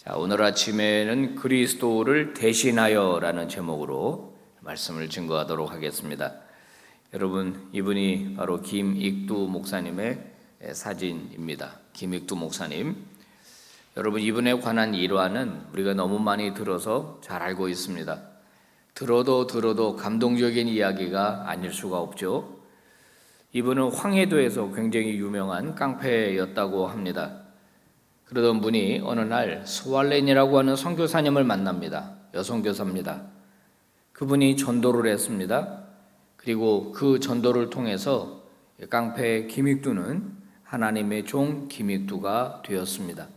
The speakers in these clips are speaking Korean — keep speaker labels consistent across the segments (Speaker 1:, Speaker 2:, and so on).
Speaker 1: 자, 오늘 아침에는 그리스도를 대신하여라는 제목으로 말씀을 증거하도록 하겠습니다. 여러분, 이분이 바로 김익두 목사님의 사진입니다. 김익두 목사님. 여러분, 이분에 관한 일화는 우리가 너무 많이 들어서 잘 알고 있습니다. 들어도 감동적인 이야기가 아닐 수가 없죠. 이분은 황해도에서 굉장히 유명한 깡패였다고 합니다. 그러던 분이 어느 날 스왈렌이라고 하는 선교사님을 만납니다. 여성교사입니다. 그분이 전도를 했습니다. 그리고 그 전도를 통해서 깡패 김익두는 하나님의 종 김익두가 되었습니다.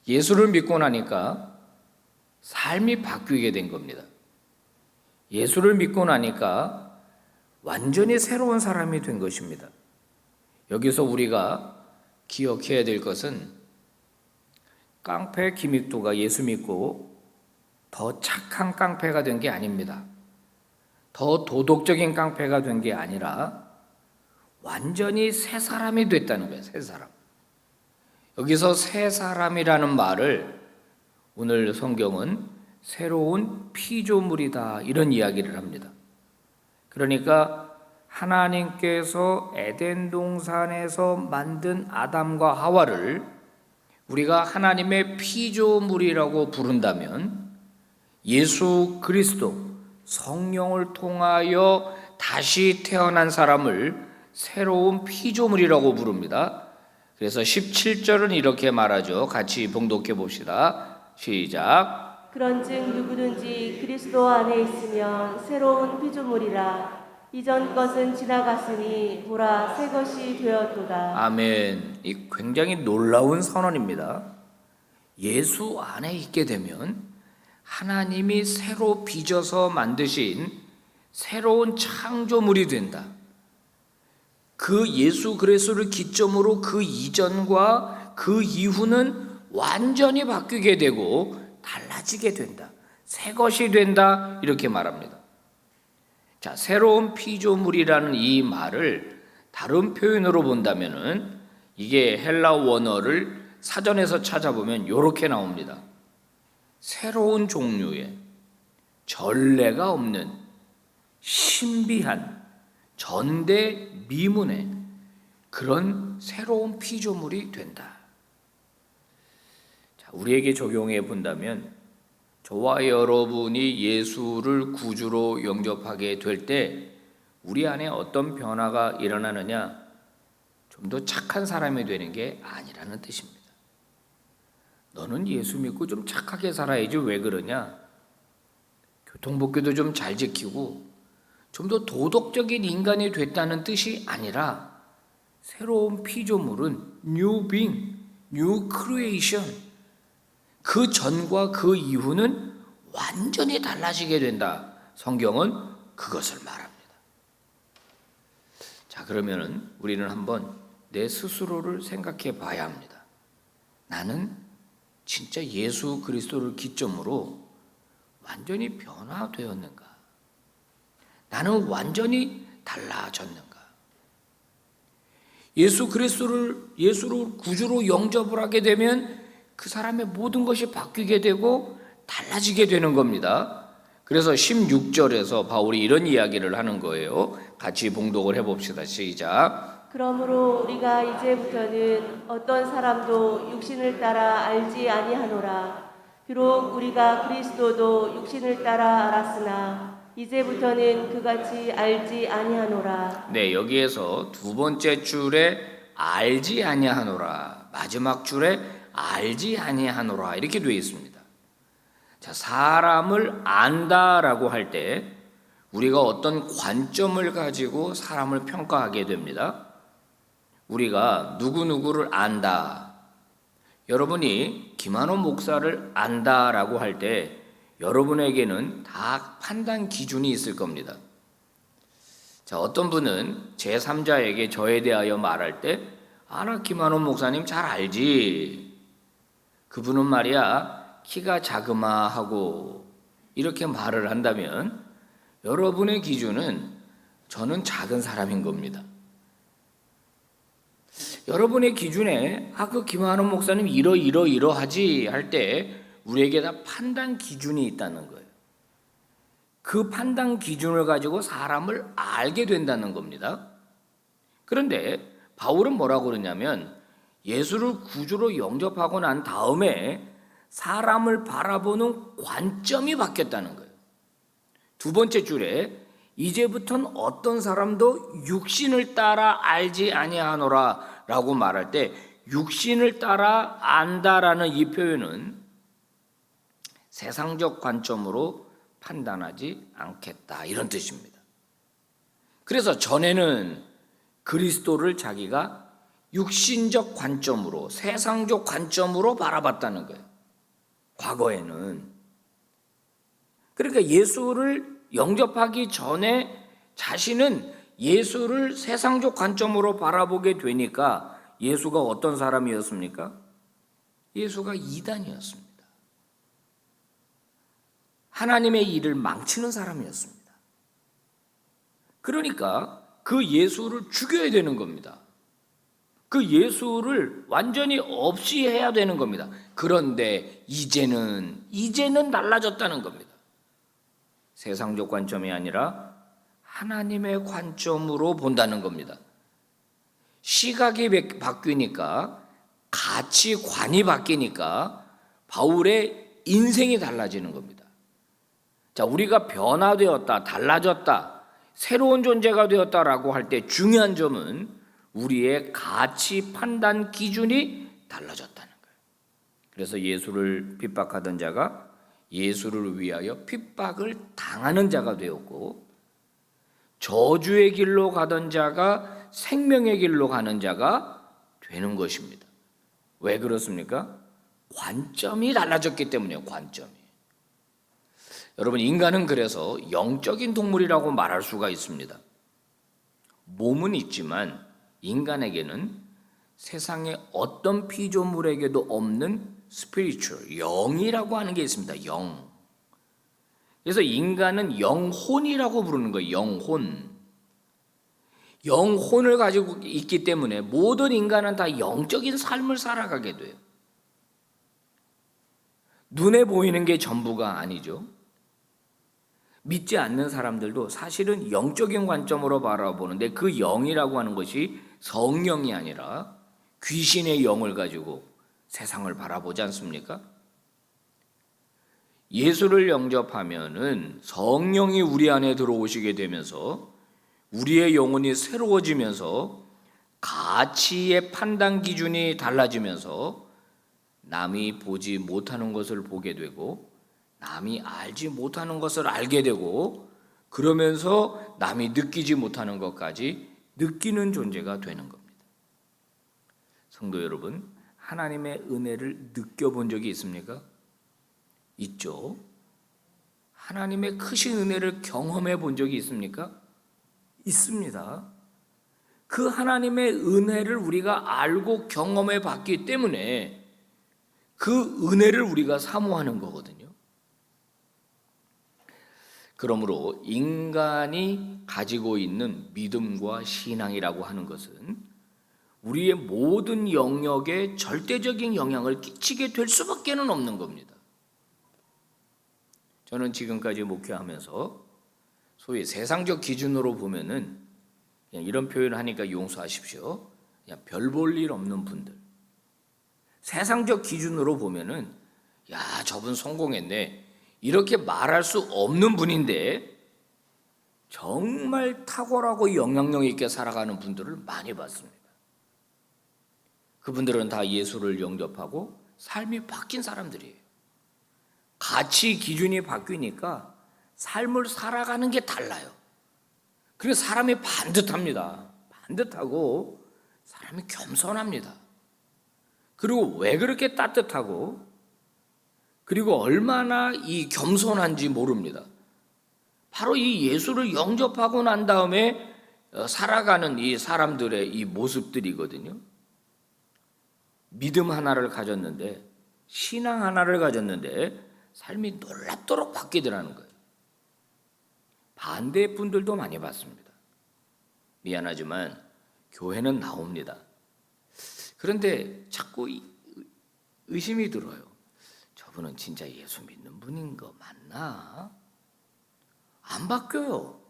Speaker 1: 예수를 믿고 나니까 삶이 바뀌게 된 겁니다. 예수를 믿고 나니까 완전히 새로운 사람이 된 것입니다. 여기서 우리가 기억해야 될 것은 깡패 김익두가 예수 믿고 더 착한 깡패가 된 게 아닙니다. 더 도덕적인 깡패가 된 게 아니라 완전히 새 사람이 됐다는 거예요. 새 사람. 여기서 새 사람이라는 말을 오늘 성경은 새로운 피조물이다 이런 이야기를 합니다. 그러니까 하나님께서 에덴 동산에서 만든 아담과 하와를 우리가 하나님의 피조물이라고 부른다면 예수 그리스도 성령을 통하여 다시 태어난 사람을 새로운 피조물이라고 부릅니다. 그래서 17절은 이렇게 말하죠. 같이 봉독해 봅시다. 시작.
Speaker 2: 그런즉 누구든지 그리스도 안에 있으면 새로운 피조물이라. 이전 것은 지나갔으니 보라 새 것이 되었도다.
Speaker 1: 아멘. 이 굉장히 놀라운 선언입니다. 예수 안에 있게 되면 하나님이 새로 빚어서 만드신 새로운 창조물이 된다. 그 예수 그리스도를 기점으로 그 이전과 그 이후는 완전히 바뀌게 되고 달라지게 된다. 새 것이 된다. 이렇게 말합니다. 자, 새로운 피조물이라는 이 말을 다른 표현으로 본다면은 이게 헬라 원어를 사전에서 찾아보면 이렇게 나옵니다. 새로운 종류의 전례가 없는 신비한 전대미문의 그런 새로운 피조물이 된다. 자, 우리에게 적용해 본다면 저와 여러분이 예수를 구주로 영접하게 될 때 우리 안에 어떤 변화가 일어나느냐? 좀 더 착한 사람이 되는 게 아니라는 뜻입니다. 너는 예수 믿고 좀 착하게 살아야지 왜 그러냐? 교통법규도 좀 잘 지키고 좀 더 도덕적인 인간이 됐다는 뜻이 아니라 새로운 피조물은 new being, new creation. 그 전과 그 이후는 완전히 달라지게 된다. 성경은 그것을 말합니다. 자, 그러면은 우리는 한번 내 스스로를 생각해 봐야 합니다. 나는 진짜 예수 그리스도를 기점으로 완전히 변화되었는가? 나는 완전히 달라졌는가? 예수 그리스도를 예수로 구주로 영접을 하게 되면 그 사람의 모든 것이 바뀌게 되고 달라지게 되는 겁니다. 그래서 16절에서 바울이 이런 이야기를 하는 거예요. 같이 봉독을 해봅시다. 시작.
Speaker 2: 그러므로 우리가 이제부터는 어떤 사람도 육신을 따라 알지 아니하노라. 비록 우리가 그리스도도 육신을 따라 알았으나 이제부터는 그같이 알지 아니하노라.
Speaker 1: 네, 여기에서 두 번째 줄에 알지 아니하노라, 마지막 줄에 알지 아니하노라 이렇게 되어 있습니다. 자, 사람을 안다라고 할 때 우리가 어떤 관점을 가지고 사람을 평가하게 됩니다. 우리가 누구누구를 안다. 여러분이 김한호 목사를 안다라고 할 때 여러분에게는 다 판단 기준이 있을 겁니다. 자, 어떤 분은 제3자에게 저에 대하여 말할 때 나 김한호 목사님 잘 알지. 그분은 말이야 키가 자그마하고 이렇게 말을 한다면 여러분의 기준은 저는 작은 사람인 겁니다. 여러분의 기준에 그 김한원 목사님 이러하지 할 때 우리에게 다 판단 기준이 있다는 거예요. 그 판단 기준을 가지고 사람을 알게 된다는 겁니다. 그런데 바울은 뭐라고 그러냐면 예수를 구주로 영접하고 난 다음에 사람을 바라보는 관점이 바뀌었다는 거예요. 두 번째 줄에 이제부터는 어떤 사람도 육신을 따라 알지 아니하노라 라고 말할 때 육신을 따라 안다라는 이 표현은 세상적 관점으로 판단하지 않겠다 이런 뜻입니다. 그래서 전에는 그리스도를 자기가 육신적 관점으로 세상적 관점으로 바라봤다는 거예요. 과거에는. 그러니까 예수를 영접하기 전에 자신은 예수를 세상적 관점으로 바라보게 되니까 예수가 어떤 사람이었습니까? 예수가 이단이었습니다. 하나님의 일을 망치는 사람이었습니다. 그러니까 그 예수를 죽여야 되는 겁니다. 그 예수를 완전히 없이 해야 되는 겁니다. 그런데 이제는 달라졌다는 겁니다. 세상적 관점이 아니라 하나님의 관점으로 본다는 겁니다. 시각이 바뀌니까 가치관이 바뀌니까 바울의 인생이 달라지는 겁니다. 자, 우리가 변화되었다, 달라졌다, 새로운 존재가 되었다라고 할 때 중요한 점은 우리의 가치 판단 기준이 달라졌다는 거예요. 그래서 예수를 핍박하던 자가 예수를 위하여 핍박을 당하는 자가 되었고, 저주의 길로 가던 자가 생명의 길로 가는 자가 되는 것입니다. 왜 그렇습니까? 관점이 달라졌기 때문이에요. 관점이. 여러분, 인간은 그래서 영적인 동물이라고 말할 수가 있습니다. 몸은 있지만 인간에게는 세상의 어떤 피조물에게도 없는 스피리추얼, 영이라고 하는 게 있습니다. 영. 그래서 인간은 영혼이라고 부르는 거예요. 영혼. 영혼을 가지고 있기 때문에 모든 인간은 다 영적인 삶을 살아가게 돼요. 눈에 보이는 게 전부가 아니죠. 믿지 않는 사람들도 사실은 영적인 관점으로 바라보는데 그 영이라고 하는 것이 성령이 아니라 귀신의 영을 가지고 세상을 바라보지 않습니까? 예수를 영접하면은 성령이 우리 안에 들어오시게 되면서 우리의 영혼이 새로워지면서 가치의 판단 기준이 달라지면서 남이 보지 못하는 것을 보게 되고 남이 알지 못하는 것을 알게 되고 그러면서 남이 느끼지 못하는 것까지 느끼는 존재가 되는 겁니다. 성도 여러분, 하나님의 은혜를 느껴본 적이 있습니까? 있죠. 하나님의 크신 은혜를 경험해 본 적이 있습니까? 있습니다. 그 하나님의 은혜를 우리가 알고 경험해 봤기 때문에 그 은혜를 우리가 사모하는 거거든요. 그러므로 인간이 가지고 있는 믿음과 신앙이라고 하는 것은 우리의 모든 영역에 절대적인 영향을 끼치게 될 수밖에 없는 겁니다. 저는 지금까지 목회하면서 소위 세상적 기준으로 보면은 그냥 이런 표현을 하니까 용서하십시오. 그냥 별 볼 일 없는 분들. 세상적 기준으로 보면은 야, 저분 성공했네. 이렇게 말할 수 없는 분인데 정말 탁월하고 영향력 있게 살아가는 분들을 많이 봤습니다. 그분들은 다 예수를 영접하고 삶이 바뀐 사람들이에요. 가치 기준이 바뀌니까 삶을 살아가는 게 달라요. 그래서 사람이 반듯합니다. 반듯하고 사람이 겸손합니다. 그리고 왜 그렇게 따뜻하고 그리고 얼마나 이 겸손한지 모릅니다. 바로 이 예수를 영접하고 난 다음에 살아가는 이 사람들의 이 모습들이거든요. 믿음 하나를 가졌는데, 신앙 하나를 가졌는데 삶이 놀랍도록 바뀌더라는 거예요. 반대의 분들도 많이 봤습니다. 미안하지만 교회는 나옵니다. 그런데 자꾸 의심이 들어요. 저분은 진짜 예수 믿는 분인 거 맞나? 안 바뀌어요.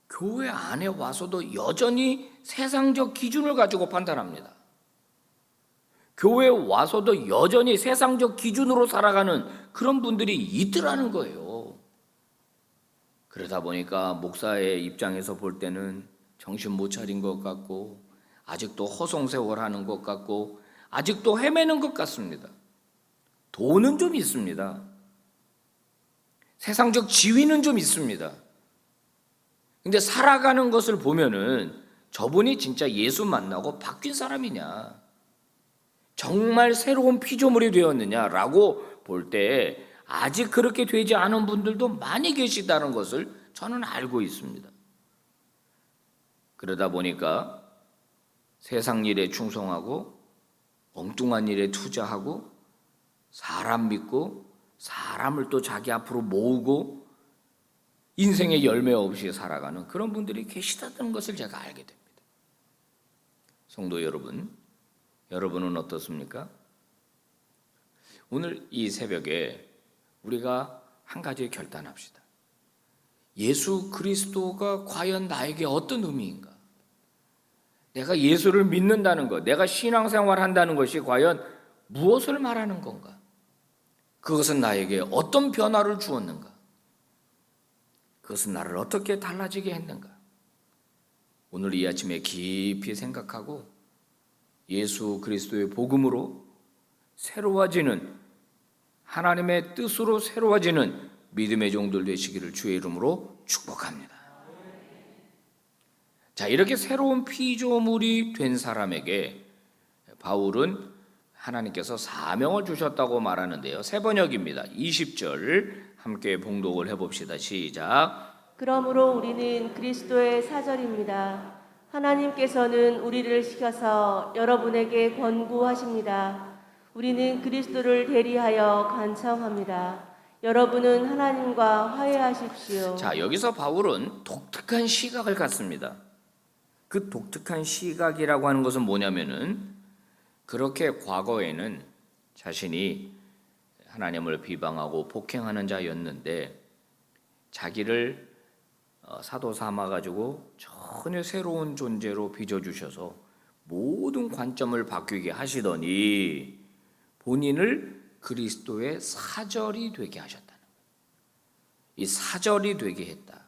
Speaker 1: 교회 안에 와서도 여전히 세상적 기준을 가지고 판단합니다. 교회에 와서도 여전히 세상적 기준으로 살아가는 그런 분들이 있더라는 거예요. 그러다 보니까 목사의 입장에서 볼 때는 정신 못 차린 것 같고, 아직도 허송세월하는 것 같고, 아직도 헤매는 것 같습니다. 돈은 좀 있습니다. 세상적 지위는 좀 있습니다. 근데 살아가는 것을 보면은 저분이 진짜 예수 만나고 바뀐 사람이냐, 정말 새로운 피조물이 되었느냐라고 볼 때 아직 그렇게 되지 않은 분들도 많이 계시다는 것을 저는 알고 있습니다. 그러다 보니까 세상 일에 충성하고 엉뚱한 일에 투자하고 사람 믿고 사람을 또 자기 앞으로 모으고 인생의 열매 없이 살아가는 그런 분들이 계시다는 것을 제가 알게 됩니다. 성도 여러분, 여러분은 어떻습니까? 오늘 이 새벽에 우리가 한 가지 결단합시다. 예수 그리스도가 과연 나에게 어떤 의미인가? 내가 예수를 믿는다는 것, 내가 신앙생활 한다는 것이 과연 무엇을 말하는 건가? 그것은 나에게 어떤 변화를 주었는가? 그것은 나를 어떻게 달라지게 했는가? 오늘 이 아침에 깊이 생각하고 예수 그리스도의 복음으로 새로워지는, 하나님의 뜻으로 새로워지는 믿음의 종들 되시기를 주의 이름으로 축복합니다. 자, 이렇게 새로운 피조물이 된 사람에게 바울은 하나님께서 사명을 주셨다고 말하는데요. 새 번역입니다. 20절 함께 봉독을 해봅시다. 시작.
Speaker 2: 그러므로 우리는 그리스도의 사절입니다. 하나님께서는 우리를 시켜서 여러분에게 권고하십니다. 우리는 그리스도를 대리하여 간청합니다. 여러분은 하나님과 화해하십시오.
Speaker 1: 자, 여기서 바울은 독특한 시각을 갖습니다. 그 독특한 시각이라고 하는 것은 뭐냐면은, 그렇게 과거에는 자신이 하나님을 비방하고 폭행하는 자였는데 자기를 사도 삼아 가지고 전혀 새로운 존재로 빚어주셔서 모든 관점을 바뀌게 하시더니 본인을 그리스도의 사절이 되게 하셨다는 거예요. 이 사절이 되게 했다.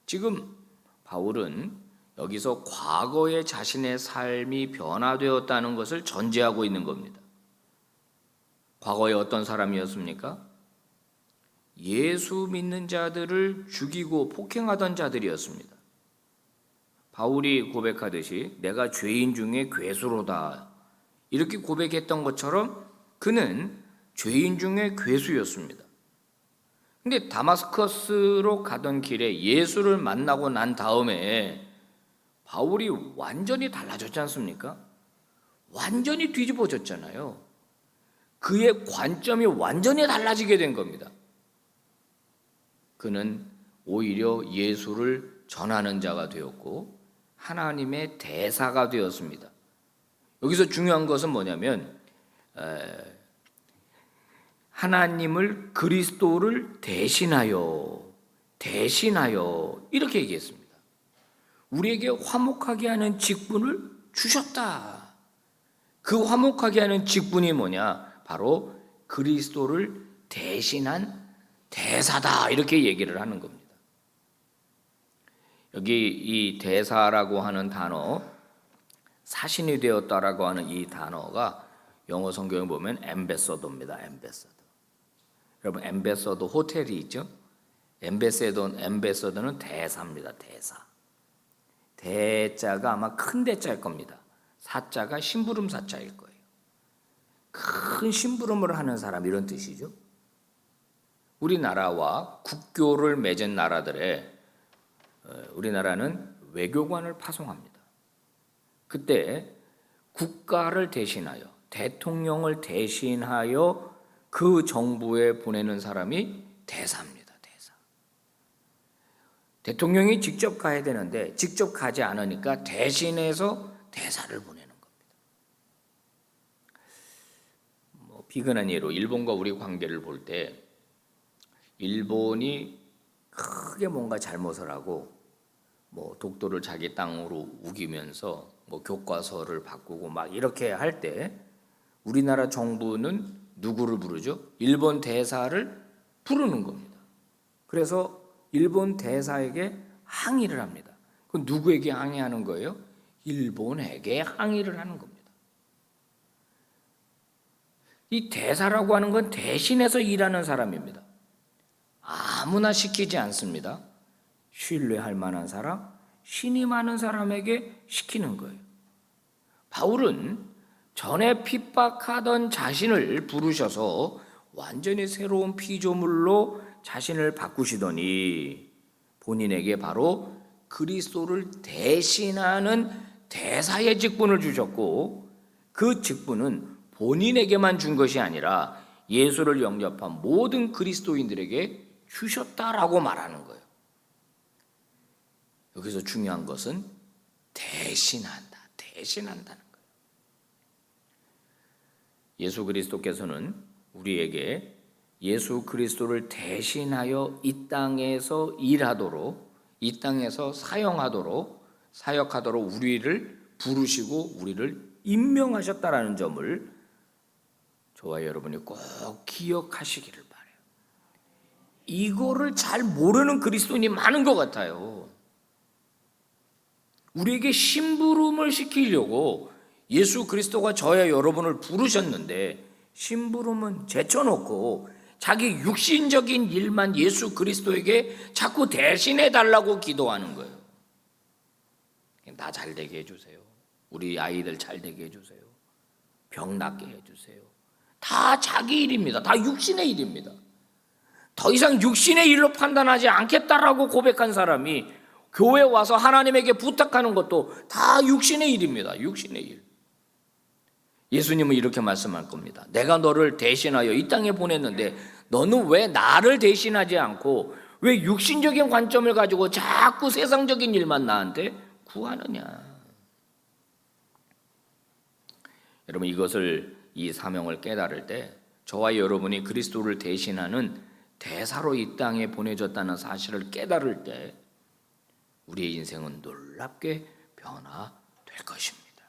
Speaker 1: 지금 바울은 여기서 과거의 자신의 삶이 변화되었다는 것을 전제하고 있는 겁니다. 과거에 어떤 사람이었습니까? 예수 믿는 자들을 죽이고 폭행하던 자들이었습니다. 바울이 고백하듯이 내가 죄인 중에 괴수로다 이렇게 고백했던 것처럼 그는 죄인 중에 괴수였습니다. 근데 다마스커스로 가던 길에 예수를 만나고 난 다음에 바울이 완전히 달라졌지 않습니까? 완전히 뒤집어졌잖아요. 그의 관점이 완전히 달라지게 된 겁니다. 그는 오히려 예수를 전하는 자가 되었고 하나님의 대사가 되었습니다. 여기서 중요한 것은 뭐냐면 하나님을, 그리스도를 대신하여 이렇게 얘기했습니다. 우리에게 화목하게 하는 직분을 주셨다. 그 화목하게 하는 직분이 뭐냐? 바로 그리스도를 대신한 대사다 이렇게 얘기를 하는 겁니다. 여기 이 대사라고 하는 단어, 사신이 되었다라고 하는 이 단어가 영어 성경에 보면 엠베서더입니다. 엠베서더. 여러분 엠베서더 호텔이 있죠? 엠베서더는 대사입니다. 대사. 대자가 아마 큰 대자일 겁니다. 사자가 심부름 사자일 거예요. 큰 심부름을 하는 사람 이런 뜻이죠. 우리나라와 국교를 맺은 나라들에 우리나라는 외교관을 파송합니다. 그때 국가를 대신하여, 대통령을 대신하여 그 정부에 보내는 사람이 대사입니다. 대사. 대통령이 직접 가야 되는데 직접 가지 않으니까 대신해서 대사를 보내는 겁니다. 비근한 예로 일본과 우리 관계를 볼 때 일본이 크게 뭔가 잘못을 하고 뭐 독도를 자기 땅으로 우기면서 뭐 교과서를 바꾸고 막 이렇게 할 때 우리나라 정부는 누구를 부르죠? 일본 대사를 부르는 겁니다. 그래서 일본 대사에게 항의를 합니다. 그럼 누구에게 항의하는 거예요? 일본에게 항의를 하는 겁니다. 이 대사라고 하는 건 대신해서 일하는 사람입니다. 아무나 시키지 않습니다. 신뢰할 만한 사람, 신이 많은 사람에게 시키는 거예요. 바울은 전에 핍박하던 자신을 부르셔서 완전히 새로운 피조물로 자신을 바꾸시더니 본인에게 바로 그리스도를 대신하는 대사의 직분을 주셨고, 그 직분은 본인에게만 준 것이 아니라 예수를 영접한 모든 그리스도인들에게 주셨다라고 말하는 거예요. 여기서 중요한 것은 대신한다는 거예요. 예수 그리스도께서는 우리에게 예수 그리스도를 대신하여 이 땅에서 일하도록, 이 땅에서 사역하도록 우리를 부르시고 우리를 임명하셨다라는 점을 저와 여러분이 꼭 기억하시기를 바라요. 이거를 잘 모르는 그리스도인이 많은 것 같아요. 우리에게 심부름을 시키려고 예수 그리스도가 저와 여러분을 부르셨는데 심부름은 제쳐놓고 자기 육신적인 일만 예수 그리스도에게 자꾸 대신해 달라고 기도하는 거예요. 나 잘 되게 해주세요. 우리 아이들 잘 되게 해주세요. 병 낫게 해주세요. 다 자기 일입니다. 다 육신의 일입니다. 더 이상 육신의 일로 판단하지 않겠다라고 고백한 사람이 교회에 와서 하나님에게 부탁하는 것도 다 육신의 일입니다. 육신의 일. 예수님은 이렇게 말씀할 겁니다. 내가 너를 대신하여 이 땅에 보냈는데 너는 왜 나를 대신하지 않고 왜 육신적인 관점을 가지고 자꾸 세상적인 일만 나한테 구하느냐. 여러분, 이 사명을 깨달을 때 저와 여러분이 그리스도를 대신하는 대사로 이 땅에 보내졌다는 사실을 깨달을 때 우리의 인생은 놀랍게 변화될 것입니다.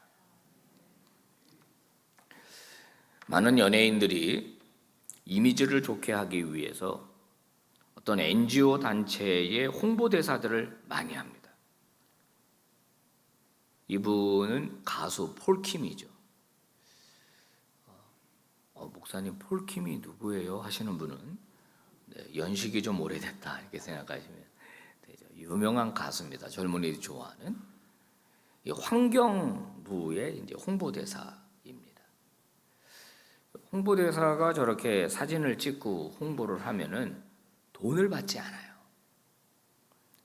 Speaker 1: 많은 연예인들이 이미지를 좋게 하기 위해서 어떤 NGO 단체의 홍보대사들을 많이 합니다. 이분은 가수 폴킴이죠. 목사님, 폴킴이 누구예요? 하시는 분은 연식이 좀 오래됐다 이렇게 생각하시면 되죠. 유명한 가수입니다. 젊은이들이 좋아하는 환경부의 이제 홍보대사입니다. 홍보대사가 저렇게 사진을 찍고 홍보를 하면은 돈을 받지 않아요.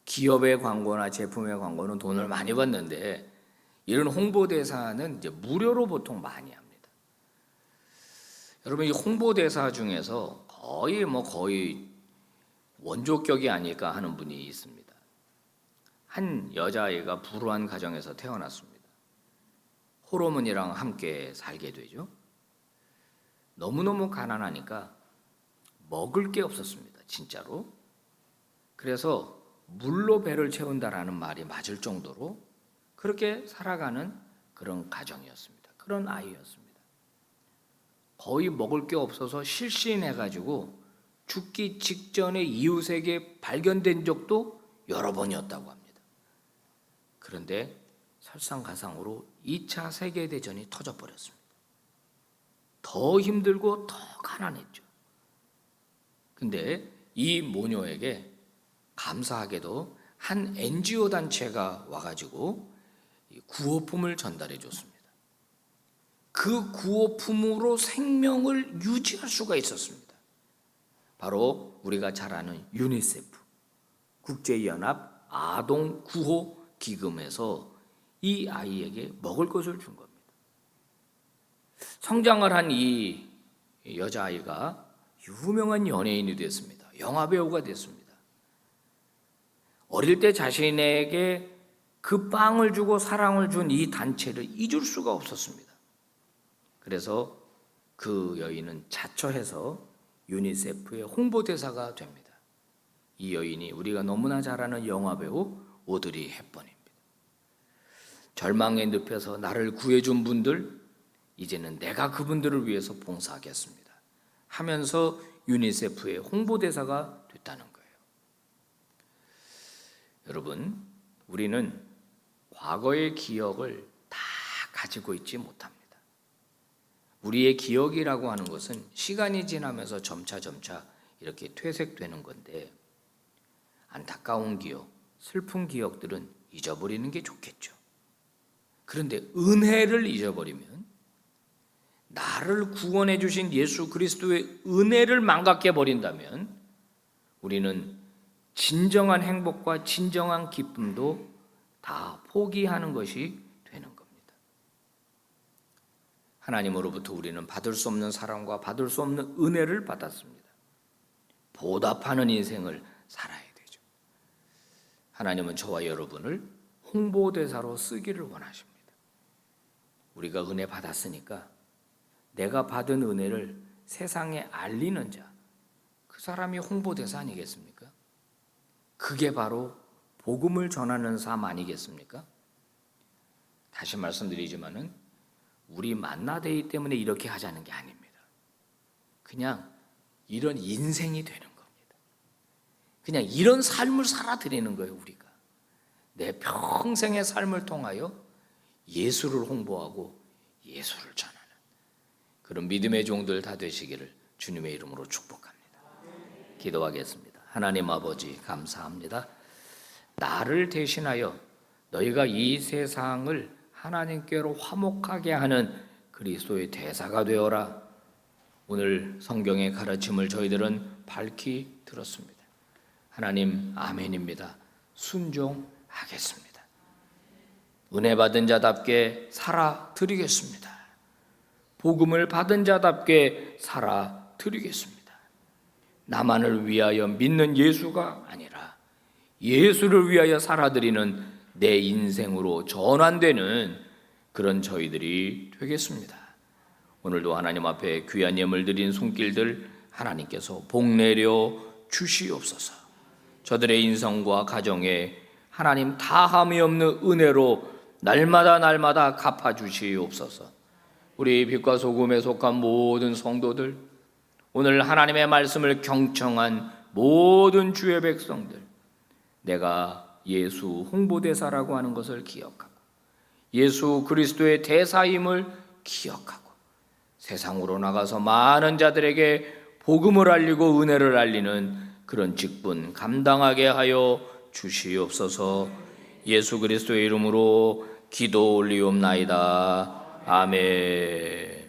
Speaker 1: 기업의 광고나 제품의 광고는 돈을 많이 받는데 이런 홍보대사는 이제 무료로 보통 많이 합니다. 여러분, 이 홍보대사 중에서 거의 원조격이 아닐까 하는 분이 있습니다. 한 여자아이가 불우한 가정에서 태어났습니다. 홀어머니랑 함께 살게 되죠. 너무너무 가난하니까 먹을 게 없었습니다. 진짜로. 그래서 물로 배를 채운다라는 말이 맞을 정도로 그렇게 살아가는 그런 가정이었습니다. 그런 아이였습니다. 거의 먹을 게 없어서 실신해가지고 죽기 직전에 이웃에게 발견된 적도 여러 번이었다고 합니다. 그런데 설상가상으로 2차 세계대전이 터져버렸습니다. 더 힘들고 더 가난했죠. 근데 이 모녀에게 감사하게도 한 NGO 단체가 와가지고 구호품을 전달해 줬습니다. 그 구호품으로 생명을 유지할 수가 있었습니다. 바로 우리가 잘 아는 유니세프, 국제연합 아동 구호 기금에서 이 아이에게 먹을 것을 준 겁니다. 성장을 한 이 여자아이가 유명한 연예인이 됐습니다. 영화배우가 됐습니다. 어릴 때 자신에게 그 빵을 주고 사랑을 준 이 단체를 잊을 수가 없었습니다. 그래서 그 여인은 자처해서 유니세프의 홍보대사가 됩니다. 이 여인이 우리가 너무나 잘 아는 영화배우 오드리 헵번입니다. 절망에 늪에서 나를 구해준 분들, 이제는 내가 그분들을 위해서 봉사하겠습니다 하면서 유니세프의 홍보대사가 됐다는 거예요. 여러분, 우리는 과거의 기억을 다 가지고 있지 못합니다. 우리의 기억이라고 하는 것은 시간이 지나면서 점차 이렇게 퇴색되는 건데, 안타까운 기억, 슬픈 기억들은 잊어버리는 게 좋겠죠. 그런데 은혜를 잊어버리면, 나를 구원해 주신 예수 그리스도의 은혜를 망각해 버린다면 우리는 진정한 행복과 진정한 기쁨도 다 포기하는 것이 되는 겁니다. 하나님으로부터 우리는 받을 수 없는 사랑과 받을 수 없는 은혜를 받았습니다. 보답하는 인생을 살아야 되죠. 하나님은 저와 여러분을 홍보대사로 쓰기를 원하십니다. 우리가 은혜 받았으니까 내가 받은 은혜를 세상에 알리는 자, 그 사람이 홍보대사 아니겠습니까? 그게 바로 복음을 전하는 삶 아니겠습니까? 다시 말씀드리지만은 우리 만나되기 때문에 이렇게 하자는 게 아닙니다. 그냥 이런 인생이 되는 겁니다. 그냥 이런 삶을 살아드리는 거예요. 우리가 내 평생의 삶을 통하여 예수를 홍보하고 예수를 전하는 그런 믿음의 종들 다 되시기를 주님의 이름으로 축복합니다. 기도하겠습니다. 하나님 아버지, 감사합니다. 나를 대신하여 너희가 이 세상을 하나님께로 화목하게 하는 그리스도의 대사가 되어라. 오늘 성경의 가르침을 저희들은 밝히 들었습니다. 하나님, 아멘입니다. 순종하겠습니다. 은혜 받은 자답게 살아 드리겠습니다. 복음을 받은 자답게 살아 드리겠습니다. 나만을 위하여 믿는 예수가 아니라 예수를 위하여 살아드리는 내 인생으로 전환되는 그런 저희들이 되겠습니다. 오늘도 하나님 앞에 귀한 예물 드린 손길들 하나님께서 복내려 주시옵소서. 저들의 인성과 가정에 하나님 다함이 없는 은혜로 날마다 갚아주시옵소서. 우리 빛과 소금에 속한 모든 성도들, 오늘 하나님의 말씀을 경청한 모든 주의 백성들, 내가 예수 홍보대사라고 하는 것을 기억하고 예수 그리스도의 대사임을 기억하고 세상으로 나가서 많은 자들에게 복음을 알리고 은혜를 알리는 그런 직분 감당하게 하여 주시옵소서. 예수 그리스도의 이름으로 기도 올리옵나이다. 아멘.